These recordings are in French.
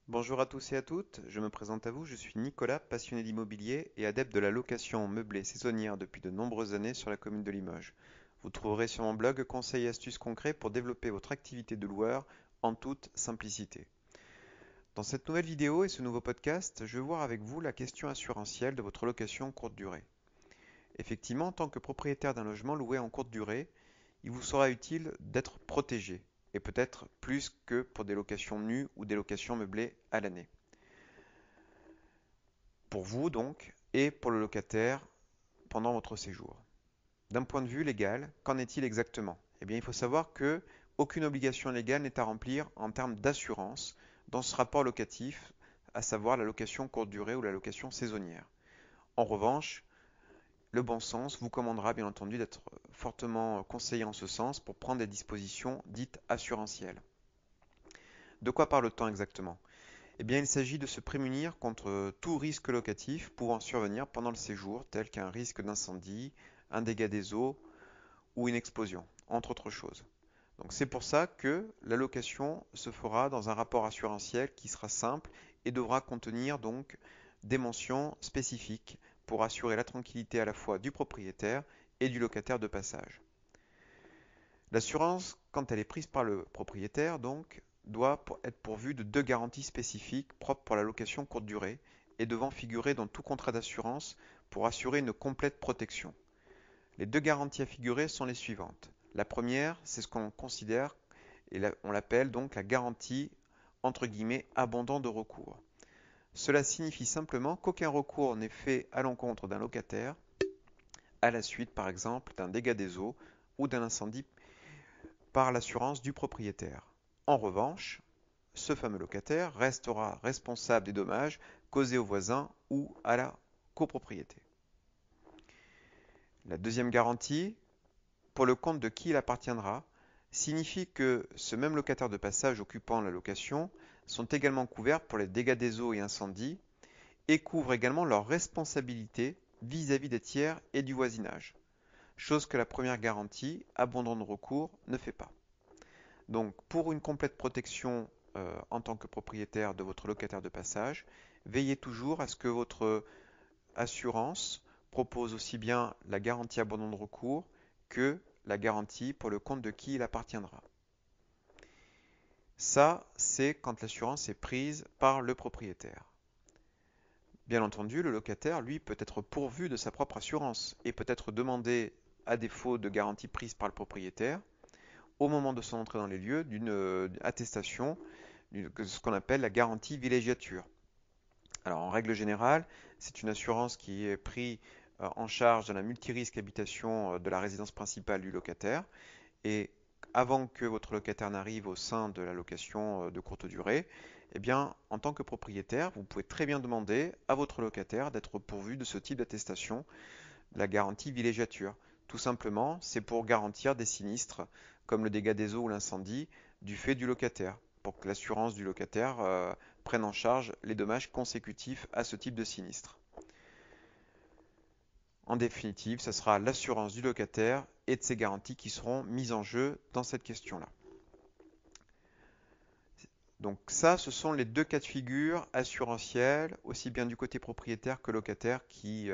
Bonjour à tous et à toutes, je me présente à vous, je suis Nicolas, passionné d'immobilier et adepte de la location meublée saisonnière depuis de nombreuses années sur la commune de Limoges. Vous trouverez sur mon blog conseils et astuces concrets pour développer votre activité de loueur en toute simplicité. Dans cette nouvelle vidéo et ce nouveau podcast, je vais voir avec vous la question assurantielle de votre location courte durée. Effectivement, en tant que propriétaire d'un logement loué en courte durée, il vous sera utile d'être protégé, et peut-être plus que pour des locations nues ou des locations meublées à l'année. Pour vous donc, et pour le locataire pendant votre séjour. D'un point de vue légal, qu'en est-il exactement? Eh bien, il faut savoir que aucune obligation légale n'est à remplir en termes d'assurance dans ce rapport locatif, à savoir la location courte durée ou la location saisonnière. En revanche, le bon sens vous commandera bien entendu d'être fortement conseillé en ce sens pour prendre des dispositions dites assurantielles. De quoi parle-t-on exactement? Eh bien, il s'agit de se prémunir contre tout risque locatif pouvant survenir pendant le séjour, tel qu'un risque d'incendie, un dégât des eaux ou une explosion, entre autres choses. Donc c'est pour ça que la location se fera dans un rapport assurantiel qui sera simple et devra contenir donc des mentions spécifiques pour assurer la tranquillité à la fois du propriétaire et du locataire de passage. L'assurance, quand elle est prise par le propriétaire, donc, doit être pourvue de deux garanties spécifiques propres pour la location courte durée et devant figurer dans tout contrat d'assurance pour assurer une complète protection. Les deux garanties à figurer sont les suivantes. La première, c'est ce qu'on considère et on l'appelle donc la garantie entre guillemets abondant de recours. Cela signifie simplement qu'aucun recours n'est fait à l'encontre d'un locataire à la suite par exemple d'un dégât des eaux ou d'un incendie par l'assurance du propriétaire. En revanche, ce fameux locataire restera responsable des dommages causés aux voisins ou à la copropriété. La deuxième garantie, pour le compte de qui il appartiendra, signifie que ce même locataire de passage occupant la location sont également couverts pour les dégâts des eaux et incendies et couvrent également leurs responsabilités vis-à-vis des tiers et du voisinage, chose que la première garantie, abondant de recours, ne fait pas. Donc, pour une complète protection en tant que propriétaire de votre locataire de passage, veillez toujours à ce que votre assurance propose aussi bien la garantie abandon de recours que la garantie pour le compte de qui il appartiendra. Ça, c'est quand l'assurance est prise par le propriétaire. Bien entendu, le locataire, lui, peut être pourvu de sa propre assurance et peut être demandé, à défaut de garantie prise par le propriétaire, au moment de son entrée dans les lieux, d'une attestation, ce qu'on appelle la garantie villégiature. Alors en règle générale, c'est une assurance qui est prise en charge dans la multirisque habitation de la résidence principale du locataire et avant que votre locataire n'arrive au sein de la location de courte durée, eh bien, en tant que propriétaire, vous pouvez très bien demander à votre locataire d'être pourvu de ce type d'attestation, la garantie villégiature. Tout simplement, c'est pour garantir des sinistres comme le dégât des eaux ou l'incendie du fait du locataire, pour que l'assurance du locataire prenne en charge les dommages consécutifs à ce type de sinistre. En définitive, ce sera l'assurance du locataire et de ses garanties qui seront mises en jeu dans cette question-là. Donc ça, ce sont les deux cas de figure assurantiels, aussi bien du côté propriétaire que locataire, qui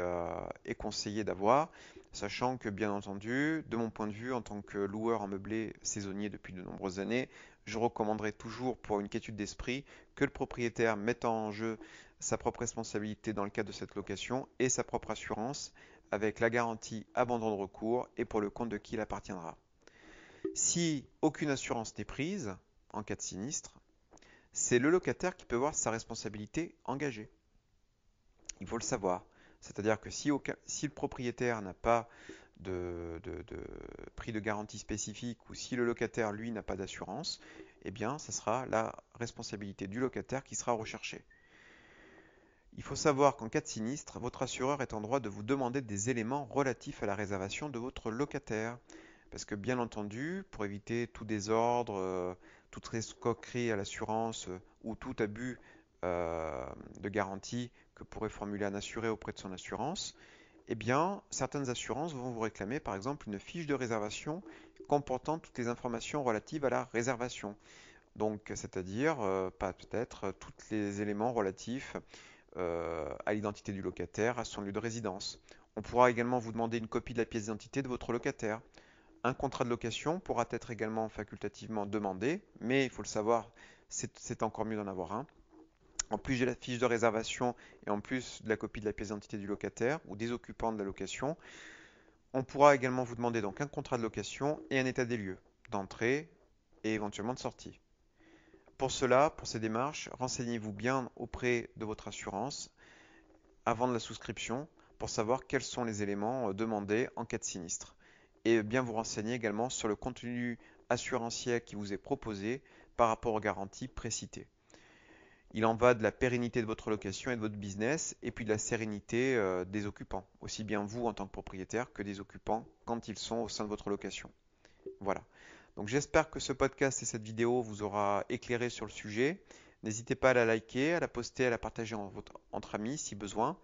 est conseillé d'avoir, sachant que bien entendu, de mon point de vue, en tant que loueur en meublé saisonnier depuis de nombreuses années, je recommanderais toujours pour une quiétude d'esprit que le propriétaire mette en jeu sa propre responsabilité dans le cadre de cette location et sa propre assurance avec la garantie abandon de recours et pour le compte de qui il appartiendra. Si aucune assurance n'est prise en cas de sinistre, c'est le locataire qui peut voir sa responsabilité engagée. Il faut le savoir. C'est-à-dire que si le propriétaire n'a pas de prix de garantie spécifique ou si le locataire, lui, n'a pas d'assurance, eh bien, ce sera la responsabilité du locataire qui sera recherchée. Il faut savoir qu'en cas de sinistre, votre assureur est en droit de vous demander des éléments relatifs à la réservation de votre locataire. Parce que bien entendu, pour éviter tout désordre, toute escroquerie à l'assurance ou tout abus de garantie que pourrait formuler un assuré auprès de son assurance, eh bien, certaines assurances vont vous réclamer par exemple une fiche de réservation comportant toutes les informations relatives à la réservation. Donc, c'est-à-dire pas peut-être tous les éléments relatifs à l'identité du locataire, à son lieu de résidence. On pourra également vous demander une copie de la pièce d'identité de votre locataire. Un contrat de location pourra être également facultativement demandé, mais il faut le savoir, c'est encore mieux d'en avoir un. En plus de la fiche de réservation et en plus de la copie de la pièce d'identité du locataire ou des occupants de la location, on pourra également vous demander donc un contrat de location et un état des lieux d'entrée et éventuellement de sortie. Pour cela, pour ces démarches, renseignez-vous bien auprès de votre assurance avant de la souscription pour savoir quels sont les éléments demandés en cas de sinistre. Et bien vous renseigner également sur le contenu assurantiel qui vous est proposé par rapport aux garanties précitées. Il en va de la pérennité de votre location et de votre business, et puis de la sérénité des occupants, aussi bien vous en tant que propriétaire que des occupants quand ils sont au sein de votre location. Voilà. Donc j'espère que ce podcast et cette vidéo vous aura éclairé sur le sujet. N'hésitez pas à la liker, à la poster, à la partager entre amis si besoin,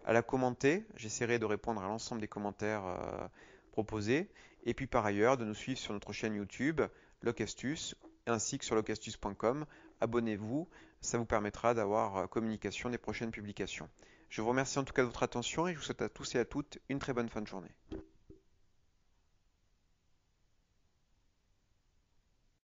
à la commenter. J'essaierai de répondre à l'ensemble des commentaires proposés. Et puis par ailleurs, de nous suivre sur notre chaîne YouTube, Locastus, ainsi que sur locastus.com. Abonnez-vous, ça vous permettra d'avoir communication des prochaines publications. Je vous remercie en tout cas de votre attention et je vous souhaite à tous et à toutes une très bonne fin de journée.